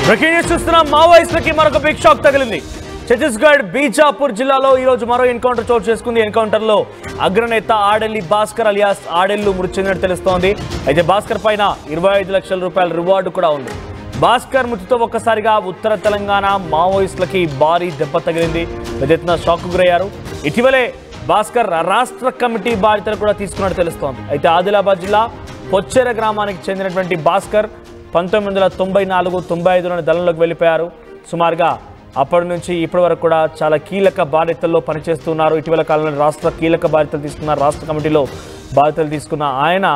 Breaking news చూస్తున్నాం. మావోయిస్టులకి మరొక big shock తగిలింది. ఛత్తీస్గఢ్ బీజాపూర్ జిల్లాలో ఈ రోజు మరో ఎన్కౌంటర్ చోటు చేసుకుంది. ఎన్కౌంటర్ లో అగ్రనేత ఆడెల్లి భాస్కర్ అలియాస్ ఆడెల్లు మృతి చెందినట్టు తెలుస్తోంది. అయితే భాస్కర్ పైన 25 లక్షల రూపాయల రివార్డు కూడా ఉంది. భాస్కర్ మృతితో ఒక్కసారిగా ఉత్తర తెలంగాణ మావోయిస్టులకి భారీ దెబ్బ తగిలింది. పెద్ద ఎత్తున షాక్ గురయ్యారు. ఇటీవలే భాస్కర్ రాష్ట్ర కమిటీ బాధ్యతలు కూడా తీసుకున్నట్టు తెలుస్తోంది. అయితే ఆదిలాబాద్ జిల్లా పొచ్చెర గ్రామానికి చెందినటువంటి భాస్కర్ 1994-95లోని దళంలోకి వెళ్ళిపోయారు. సుమారుగా అప్పటి నుంచి ఇప్పటి వరకు కూడా చాలా కీలక బాధ్యతల్లో పనిచేస్తున్నారు. ఇటీవల కాలంలో రాష్ట్ర కీలక బాధ్యతలు తీసుకున్నారు. రాష్ట్ర కమిటీలో బాధ్యతలు తీసుకున్న ఆయన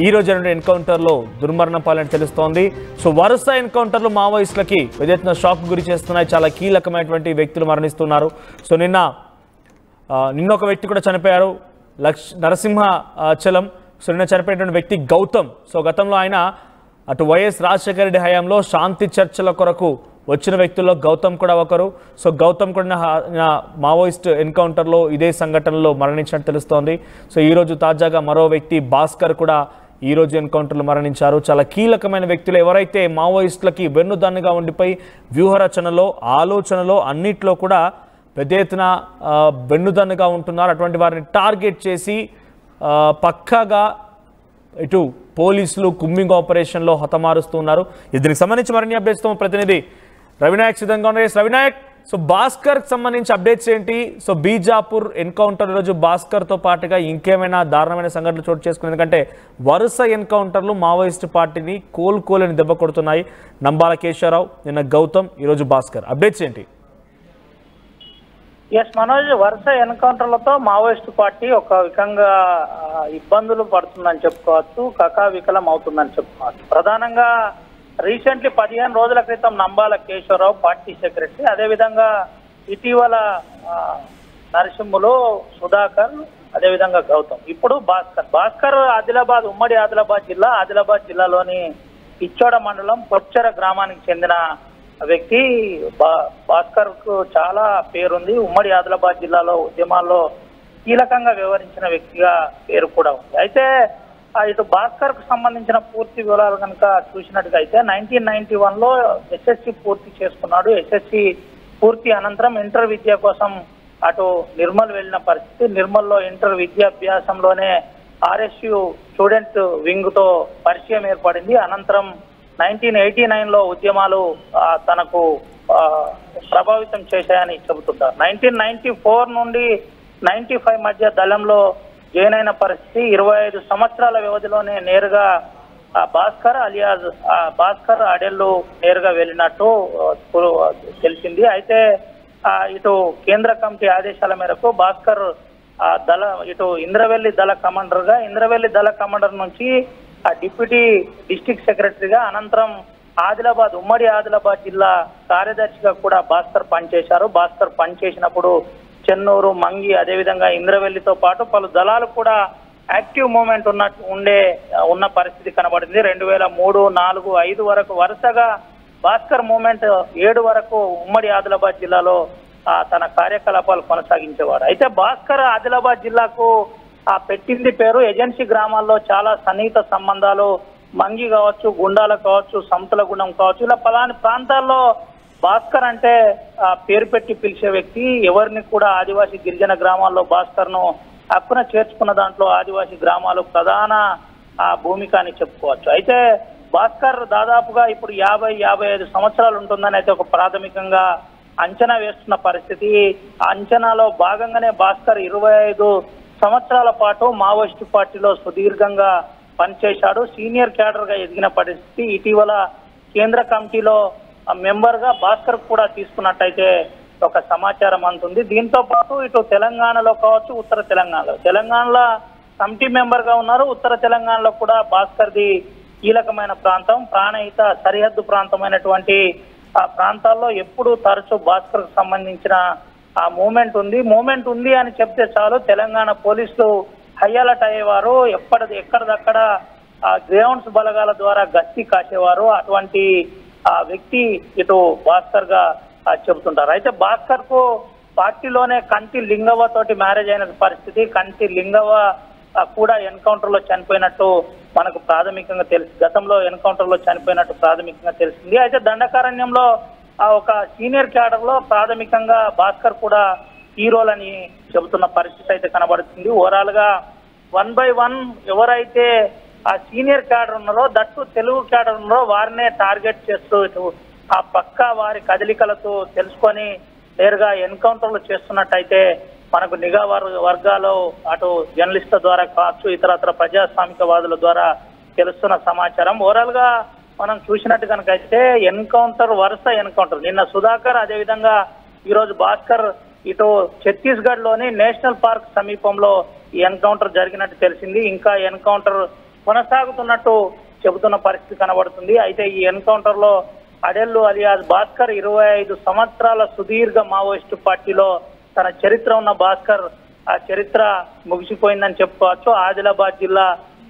ఈ రోజు జరిగిన ఎన్కౌంటర్లో దుర్మరణం పాలని తెలుస్తోంది. సో వరుస ఎన్కౌంటర్లు మావోయిస్టులకి పెద్ద ఎత్తున షాక్ గురి చేస్తున్నాయి. చాలా కీలకమైనటువంటి వ్యక్తులు మరణిస్తున్నారు. సో నిన్న ఒక వ్యక్తి కూడా చనిపోయారు, నరసింహచలం. సో నిన్న చనిపోయినటువంటి వ్యక్తి గౌతమ్. సో గతంలో ఆయన అటు వైఎస్ రాజశేఖర రెడ్డి హయాంలో శాంతి చర్చల కొరకు వచ్చిన వ్యక్తుల్లో గౌతమ్ కూడా ఒకరు. సో గౌతమ్ కూడా మావోయిస్ట్ ఎన్కౌంటర్లో ఇదే సంఘటనలో మరణించినట్టు తెలుస్తోంది. సో ఈరోజు తాజాగా మరో వ్యక్తి భాస్కర్ కూడా ఈరోజు ఎన్కౌంటర్లో మరణించారు. చాలా కీలకమైన వ్యక్తులు ఎవరైతే మావోయిస్టులకి వెన్నుదన్నుగా ఉండిపోయి వ్యూహరచనలో, ఆలోచనలో అన్నిట్లో కూడా పెద్ద ఎత్తున వెన్నుదన్నుగా ఉంటున్నారు. అటువంటి వారిని టార్గెట్ చేసి పక్కాగా ఇటు పోలీసులు కుమ్మింగ్ ఆపరేషన్లో హతమారుస్తున్నారు. దీనికి సంబంధించి మరిన్ని అప్డేట్స్ తో ప్రతినిధి రవినాయక్ సిద్ధంగా ఉన్నారు. రవినాయక్, సో భాస్కర్ సంబంధించి అప్డేట్స్ ఏంటి? సో బీజాపూర్ ఎన్కౌంటర్ రోజు భాస్కర్తో పాటుగా ఇంకేమైనా దారుణమైన సంఘటనలు చోటు చేసుకుని, ఎందుకంటే వరుస ఎన్కౌంటర్లు మావోయిస్టు పార్టీని కోలుకోలేని దెబ్బ కొడుతున్నాయి. నంబాల కేశవరావు, నిన్న గౌతమ్, ఈరోజు భాస్కర్. అప్డేట్స్ ఏంటి? ఎస్ మనోజ్, వరుస ఎన్కౌంటర్లతో మావోయిస్టు పార్టీ ఒక విధంగా ఇబ్బందులు పడుతుందని చెప్పుకోవచ్చు, కకావికలం అవుతుందని చెప్పుకోవచ్చు. ప్రధానంగా రీసెంట్లీ 15 రోజుల క్రితం నంబాల కేశవరావు పార్టీ సెక్రటరీ, అదేవిధంగా ఇటీవల నరసింహులు, సుధాకర్, అదేవిధంగా గౌతమ్, ఇప్పుడు భాస్కర్ ఆదిలాబాద్, ఉమ్మడి ఆదిలాబాద్ జిల్లాలోని ఇచ్చోడ మండలం పొచ్చర గ్రామానికి చెందిన వ్యక్తి. భాస్కర్ కు చాలా పేరుంది. ఉమ్మడి ఆదిలాబాద్ జిల్లాలో ఉద్యమాల్లో కీలకంగా వ్యవహరించిన వ్యక్తిగా పేరు కూడా ఉంది. అయితే ఇటు భాస్కర్ కు సంబంధించిన పూర్తి వివరాలు కనుక చూసినట్టుగా అయితే 1991లో ఎస్ఎస్సి పూర్తి చేసుకున్నాడు. ఎస్ఎస్సి పూర్తి అనంతరం ఇంటర్ విద్య కోసం అటు నిర్మల్ వెళ్ళిన పరిస్థితి. నిర్మల్లో ఇంటర్ విద్యాభ్యాసంలోనే ఆర్ఎస్యు స్టూడెంట్ వింగ్ తో పరిచయం ఏర్పడింది. అనంతరం 1989లో ఉద్యమాలు తనకు ప్రభావితం చేశాయని చెబుతుంటారు. 1994 నుండి 95 మధ్య దళంలో జాయిన్ అయిన పరిస్థితి. 25 సంవత్సరాల వ్యవధిలోనే నేరుగా భాస్కర్ అడెల్లు నేరుగా వెళ్ళినట్టు తెలిసింది. అయితే ఇటు కేంద్ర కమిటీ ఆదేశాల మేరకు భాస్కర్ ఇటు ఇంద్రవెల్లి దళ కమాండర్ నుంచి డిప్యూటీ డిస్ట్రిక్ట్ సెక్రటరీగా, అనంతరం ఉమ్మడి ఆదిలాబాద్ జిల్లా కార్యదర్శిగా కూడా భాస్కర్ పనిచేశారు. భాస్కర్ పనిచేసినప్పుడు చెన్నూరు, మంగి, అదేవిధంగా ఇంద్రవెల్లితో పాటు పలు దళాలు కూడా యాక్టివ్ మూవ్మెంట్ ఉన్న పరిస్థితి కనబడింది. 2003, 4, 5 వరకు వరుసగా భాస్కర్ మూవ్మెంట్ 7 వరకు ఉమ్మడి ఆదిలాబాద్ జిల్లాలో తన కార్యకలాపాలు కొనసాగించేవాడు. అయితే భాస్కర్ ఆదిలాబాద్ జిల్లాకు పెట్టింది పేరు. ఏజెన్సీ గ్రామాల్లో చాలా సన్నిహిత సంబంధాలు, మంగి కావచ్చు, గుండాల కావచ్చు, సంతులగుండం కావచ్చు, ఇలా పలాని ప్రాంతాల్లో భాస్కర్ అంటే పేరు పెట్టి పిలిచే వ్యక్తి. ఎవరిని కూడా ఆదివాసీ గిరిజన గ్రామాల్లో భాస్కర్ ను హక్కున చేర్చుకున్న దాంట్లో ఆదివాసీ గ్రామాలు ప్రధాన భూమిక అని చెప్పుకోవచ్చు. అయితే భాస్కర్ దాదాపుగా ఇప్పుడు 50-55 సంవత్సరాలు ఉంటుందని అయితే ఒక ప్రాథమికంగా అంచనా వేస్తున్న పరిస్థితి. అంచనాలో భాగంగానే భాస్కర్ 25 సంవత్సరాల పాటు మావోయిస్టు పార్టీలో సుదీర్ఘంగా పనిచేశాడు. సీనియర్ క్యాడర్ గా ఎదిగిన పరిస్థితి. ఇటీవల కేంద్ర కమిటీలో మెంబర్ గా భాస్కర్ కూడా తీసుకున్నట్టయితే ఒక సమాచారం అందుతుంది. దీంతో పాటు ఇటు తెలంగాణలో కావచ్చు, ఉత్తర తెలంగాణలో కమిటీ మెంబర్ గా ఉన్నారు. ఉత్తర తెలంగాణలో కూడా భాస్కర్ది కీలకమైన ప్రాంతం, ప్రాణహిత సరిహద్దు ప్రాంతమైనటువంటి ఆ ప్రాంతాల్లో ఎప్పుడు తరచూ భాస్కర్ కు సంబంధించిన మూమెంట్ ఉంది అని చెప్తే చాలు తెలంగాణ పోలీసులు హైఅలర్ట్ అయ్యేవారు. ఎక్కడిదక్కడ గ్రౌండ్స్ బలగాల ద్వారా గస్తీ కాసేవారు. అటువంటి వ్యక్తి ఇటు భాస్కర్ గా చెబుతుంటారు. అయితే భాస్కర్ కు పార్టీలోనే కంటి లింగవ్వ తోటి మ్యారేజ్ అయిన పరిస్థితి. కంటి లింగవ్వ కూడా ఎన్కౌంటర్ లో చనిపోయినట్టు మనకు ప్రాథమికంగా గతంలో ఎన్కౌంటర్ లో చనిపోయినట్టు ప్రాథమికంగా తెలిసింది. అయితే దండకారణ్యంలో ఒక సీనియర్ క్యాడర్ లో ప్రాథమికంగా భాస్కర్ కూడా హీరోలు అని చెబుతున్న పరిస్థితి అయితే కనబడుతుంది. ఓవరాల్ గా 1 by 1 ఎవరైతే ఆ సీనియర్ క్యాడర్ ఉన్నారో, దట్టు తెలుగు క్యాడర్ ఉన్నారో వారినే టార్గెట్ చేస్తూ ఆ పక్క వారి కదలికలతో తెలుసుకొని నేరుగా ఎన్కౌంటర్లు చేస్తున్నట్టయితే మనకు నిఘా వర్గాలు అటు జర్నలిస్టుల ద్వారా కావచ్చు, ఇతరత్ర ప్రజాస్వామికవాదుల ద్వారా తెలుస్తున్న సమాచారం. ఓవరాల్ గా మనం చూసినట్టు కనుక అయితే ఎన్కౌంటర్ వరుస ఎన్కౌంటర్, నిన్న సుధాకర్, అదేవిధంగా ఈరోజు భాస్కర్ ఇటు ఛత్తీస్గఢ్ లోని నేషనల్ పార్క్ సమీపంలో ఈ ఎన్కౌంటర్ జరిగినట్టు తెలిసింది. ఇంకా ఎన్కౌంటర్ కొనసాగుతున్నట్టు చెబుతున్న పరిస్థితి కనబడుతుంది. అయితే ఈ ఎన్కౌంటర్ లో అడెల్లు అలియాస్ భాస్కర్ 25 సంవత్సరాల సుదీర్ఘ మావోయిస్టు పార్టీలో తన చరిత్ర ఉన్న భాస్కర్ ఆ చరిత్ర ముగిసిపోయిందని చెప్పుకోవచ్చు. ఆదిలాబాద్ జిల్లా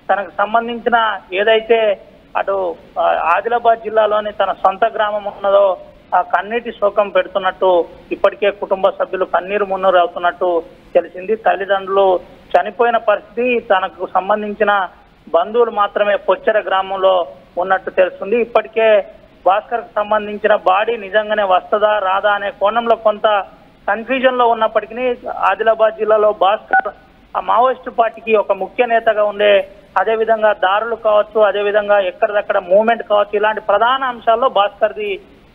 తనకు సంబంధించిన ఏదైతే అటు ఆదిలాబాద్ జిల్లాలోని తన సొంత గ్రామం ఉన్నదో ఆ కన్నీటి శోకం పెడుతున్నట్టు, ఇప్పటికే కుటుంబ సభ్యులు కన్నీరు మున్నీరు అవుతున్నట్టు తెలిసింది. తల్లిదండ్రులు చనిపోయిన పరిస్థితి, తనకు సంబంధించిన బంధువులు మాత్రమే పొచ్చెర గ్రామంలో ఉన్నట్టు తెలుస్తుంది. ఇప్పటికే భాస్కర్ కు సంబంధించిన బాడీ నిజంగానే వస్తుందా రాదా అనే కోణంలో కొంత కన్ఫ్యూజన్ లో ఉన్నప్పటికీ ఆదిలాబాద్ జిల్లాలో భాస్కర్ ఆ మావోయిస్టు పార్టీకి ఒక ముఖ్య నేతగా ఉండే, అదేవిధంగా దారులు కావచ్చు, అదేవిధంగా ఎక్కడిదక్కడ మూవ్మెంట్ కావచ్చు, ఇలాంటి ప్రధాన అంశాల్లో భాస్కర్ది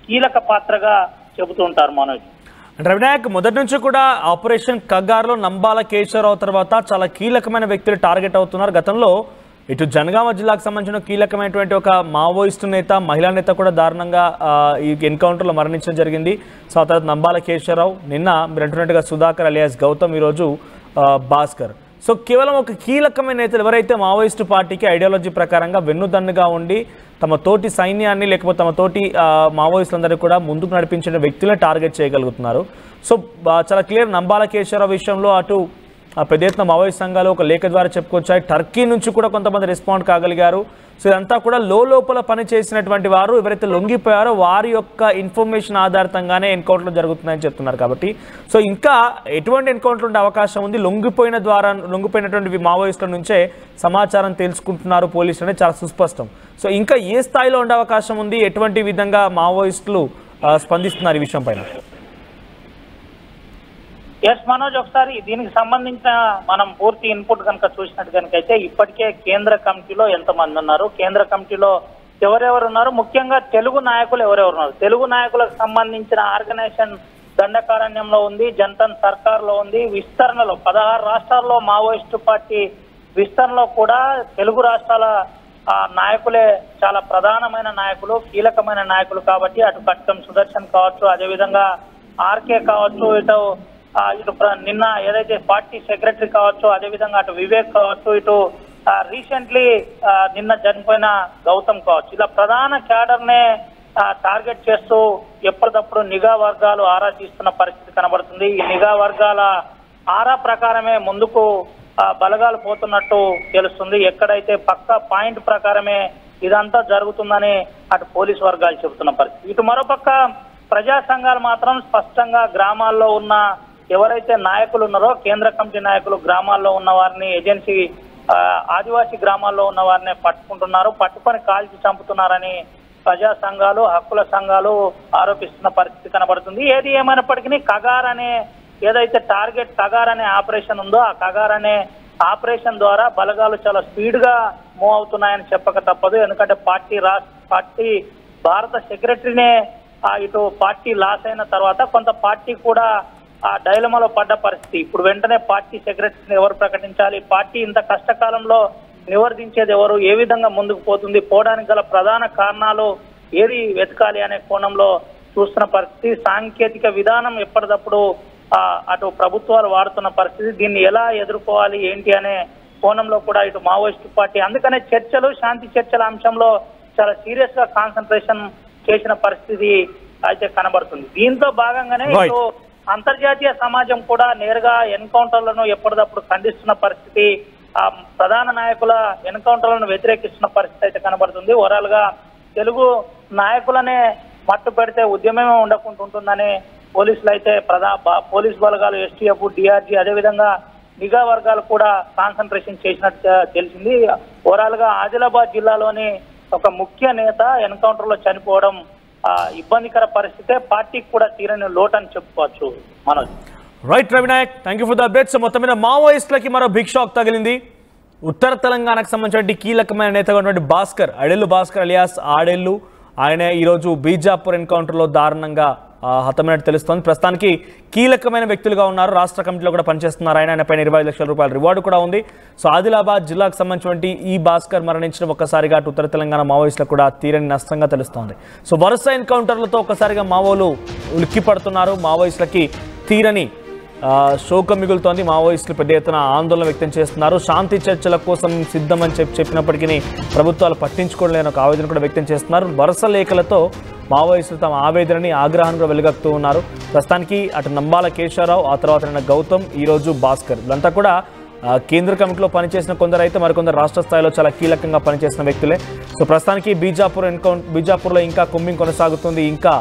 కీలక పాత్రగా చెబుతూ ఉంటారు మనోజ్. రవినాయక్ మొదటి నుంచి కూడా ఆపరేషన్ కగార్లో నంబాల కేశవరావు తర్వాత చాలా కీలకమైన వ్యక్తులు టార్గెట్ అవుతున్నారు. గతంలో ఇటు జనగామ జిల్లాకు సంబంధించిన కీలకమైనటువంటి ఒక మావోయిస్టు నేత, మహిళా నేత కూడా దారుణంగా ఈ ఎన్కౌంటర్లో మరణించడం జరిగింది. సో ఆ తర్వాత నంబాల కేశవరావు, నిన్న మీరు అంటున్నట్టుగా సుధాకర్ అలియాస్ గౌతమ్, ఈరోజు భాస్కర్. సో కేవలం ఒక కీలకమైన నేతలు ఎవరైతే మావోయిస్టు పార్టీకి ఐడియాలజీ ప్రకారంగా వెన్నుదన్నుగా ఉండి తమ తోటి సైన్యాన్ని లేకపోతే తమ తోటి మావోయిస్టులందరినీ కూడా ముందుకు నడిపించిన వ్యక్తులే టార్గెట్ చేయగలుగుతున్నారు. సో చాలా క్లియర్, నంబాల కేశవరావు విషయంలో అటు పెద్ద ఎత్తున మావోయిస్ట్ సంఘాలు ఒక లేఖ ద్వారా చెప్పుకొచ్చాయి. టర్కీ నుంచి కూడా కొంతమంది రెస్పాండ్ కాగలిగారు. సో ఇదంతా కూడా లోపల పని చేసినటువంటి వారు ఎవరైతే లొంగిపోయారో వారి యొక్క ఇన్ఫర్మేషన్ ఆధారితంగానే ఎన్కౌంటర్లు జరుగుతున్నాయని చెప్తున్నారు. కాబట్టి సో ఇంకా ఎటువంటి ఎన్కౌంటర్ ఉండే అవకాశం ఉంది? లొంగిపోయినటువంటి మావోయిస్టుల నుంచే సమాచారం తెలుసుకుంటున్నారు పోలీసులు అనేది చాలా సుస్పష్టం. సో ఇంకా ఏ స్థాయిలో ఉండే అవకాశం ఉంది? ఎటువంటి విధంగా మావోయిస్టులు స్పందిస్తున్నారు ఈ విషయం పైన? ఎస్ మనోజ్, ఒకసారి దీనికి సంబంధించిన మనం పూర్తి ఇన్పుట్ కనుక చూసినట్టు కనుకైతే ఇప్పటికే కేంద్ర కమిటీలో ఎంతమంది ఉన్నారు, కేంద్ర కమిటీలో ఎవరెవరు ఉన్నారు, ముఖ్యంగా తెలుగు నాయకులు ఎవరెవరు ఉన్నారు, తెలుగు నాయకులకు సంబంధించిన ఆర్గనైజేషన్ దండకారణ్యంలో ఉంది, జనతన్ సర్కార్ లో ఉంది, విస్తరణలో 16 రాష్ట్రాల్లో మావోయిస్టు పార్టీ విస్తరణలో కూడా తెలుగు రాష్ట్రాల నాయకులే చాలా ప్రధానమైన నాయకులు, కీలకమైన నాయకులు. కాబట్టి అటు కట్టం సుదర్శన్ కావచ్చు, అదేవిధంగా ఆర్కే కావచ్చు, ఇటు నిన్న ఏదైతే పార్టీ సెక్రటరీ కావచ్చు, అదేవిధంగా అటు వివేక్ కావచ్చు, ఇటు రీసెంట్లీ నిన్న చనిపోయిన గౌతమ్ కావచ్చు, ఇలా ప్రధాన క్యాడర్ నే టార్గెట్ చేస్తూ ఎప్పటికప్పుడు నిఘా వర్గాలు ఆరా తీస్తున్న పరిస్థితి కనబడుతుంది. ఈ నిఘా వర్గాల ఆరా ప్రకారమే ముందుకు బలగాలు పోతున్నట్టు తెలుస్తుంది. ఎక్కడైతే పక్క పాయింట్ ప్రకారమే ఇదంతా జరుగుతుందని అటు పోలీసు వర్గాలు చెబుతున్న పరిస్థితి. ఇటు మరోపక్క ప్రజా సంఘాలు మాత్రం స్పష్టంగా గ్రామాల్లో ఉన్న ఎవరైతే నాయకులు ఉన్నారో, కేంద్ర కమిటీ నాయకులు గ్రామాల్లో ఉన్న వారిని, ఏజెన్సీ ఆదివాసీ గ్రామాల్లో ఉన్న వారిని పట్టుకుంటున్నారు, పట్టుకొని కాల్చి చంపుతున్నారని ప్రజా సంఘాలు, హక్కుల సంఘాలు ఆరోపిస్తున్న పరిస్థితి కనబడుతుంది. ఏది ఏమైనప్పటికీ కగార్ అనే ఏదైతే టార్గెట్ కగార్ అనే ఆపరేషన్ ఉందో ఆ కగార్ అనే ఆపరేషన్ ద్వారా బలగాలు చాలా స్పీడ్ గా మూవ్ అవుతున్నాయని చెప్పక తప్పదు. ఎందుకంటే పార్టీ భారత సెక్రటరీనే ఇటు పార్టీ లాస్ అయిన తర్వాత కొంత పార్టీ కూడా ఆ డైలమాలో పడ్డ పరిస్థితి. ఇప్పుడు వెంటనే పార్టీ సెక్రటరీని ఎవరు ప్రకటించాలి, పార్టీ ఇంత కష్టకాలంలో నివర్తించేది ఎవరు, ఏ విధంగా ముందుకు పోతుంది, పోవడానికి గల ప్రధాన కారణాలు ఏది వెతకాలి అనే కోణంలో చూస్తున్న పరిస్థితి. సాంకేతిక విధానం ఎప్పటికప్పుడు అటు ప్రభుత్వాలు వాడుతున్న పరిస్థితి. దీన్ని ఎలా ఎదుర్కోవాలి ఏంటి అనే కోణంలో కూడా ఇటు మావోయిస్టు పార్టీ అందుకనే చర్చలు, శాంతి చర్చల అంశంలో చాలా సీరియస్ గా కాన్సన్ట్రేషన్ చేసిన పరిస్థితి అయితే కనబడుతుంది. దీంతో భాగంగానే ఇటు అంతర్జాతీయ సమాజం కూడా నేరుగా ఎన్కౌంటర్లను ఎప్పటికప్పుడు ఖండిస్తున్న పరిస్థితి, ప్రధాన నాయకుల ఎన్కౌంటర్లను వ్యతిరేకిస్తున్న పరిస్థితి అయితే కనబడుతుంది. ఓవరాల్ గా తెలుగు నాయకులనే మట్టు పెడితే ఉద్యమమే ఉండకుంటుంటుందని పోలీసులు అయితే పోలీస్ బలగాలు, ఎస్టీఎఫ్, డిఆర్జీ, అదేవిధంగా నిఘా వర్గాలు కూడా కాన్సన్ట్రేషన్ చేసినట్టు తెలిసింది. ఓవరాల్ గా ఆదిలాబాద్ జిల్లాలోని ఒక ముఖ్య నేత ఎన్కౌంటర్ లో చనిపోవడం ఇబ్బందికర పరిస్థితే, పార్టీకి కూడా తీరని లోటు అని చెప్పుకోవచ్చు. Manoj. Right Ravinayak, thank you for the updates. మొత్తం మీద మావోయిస్టులకి మరో బిగ్ షాక్ తగిలింది. ఉత్తర తెలంగాణకు సంబంధించిన కీలకమైన నేతగా ఉన్నటువంటి భాస్కర్, అడెల్లు భాస్కర్ అలియాస్ ఆడెల్లు, ఆయన ఈరోజు బీజాపూర్ ఎన్కౌంటర్లో దారుణంగా హతమైనట్టు తెలుస్తోంది. ప్రస్తుతానికి కీలకమైన వ్యక్తులుగా ఉన్నారు, రాష్ట్ర కమిటీలో కూడా పనిచేస్తున్నారు. ఆయన పైన 25 లక్షల రూపాయల రివార్డు కూడా ఉంది. సో ఆదిలాబాద్ జిల్లాకు సంబంధించినటువంటి ఈ భాస్కర్ మరణించిన ఒక్కసారిగా ఉత్తర తెలంగాణ మావోయిస్టులకు కూడా తీరని నష్టంగా తెలుస్తోంది. సో వరుస ఎన్కౌంటర్లతో ఒక్కసారిగా మావోలు ఉలిక్కి పడుతున్నారు. మావోయిస్టులకి తీరని శోకం మిగులుతోంది. మావోయిస్టులు పెద్ద ఎత్తున ఆందోళన వ్యక్తం చేస్తున్నారు. శాంతి చర్చల కోసం సిద్ధమని చెప్పినప్పటికీ ప్రభుత్వాలు పట్టించుకోలేని ఒక ఆవేదన కూడా వ్యక్తం చేస్తున్నారు. వరుస లేఖలతో మావోయిస్టులు తమ ఆవేదనని ఆగ్రహాన్ని కూడా వెలుగక్కుతూ ఉన్నారు. ప్రస్తుతానికి అటు నంబాల కేశవరావు, ఆ తర్వాత గౌతమ్, ఈరోజు భాస్కర్, వీళ్ళంతా కూడా కేంద్ర కమిటీలో పనిచేసిన కొందరు అయితే మరికొందరు రాష్ట్ర స్థాయిలో చాలా కీలకంగా పనిచేసిన వ్యక్తులే. సో ప్రస్తుతానికి బీజాపూర్లో ఇంకా కొమ్మింగ్ కొనసాగుతుంది. ఇంకా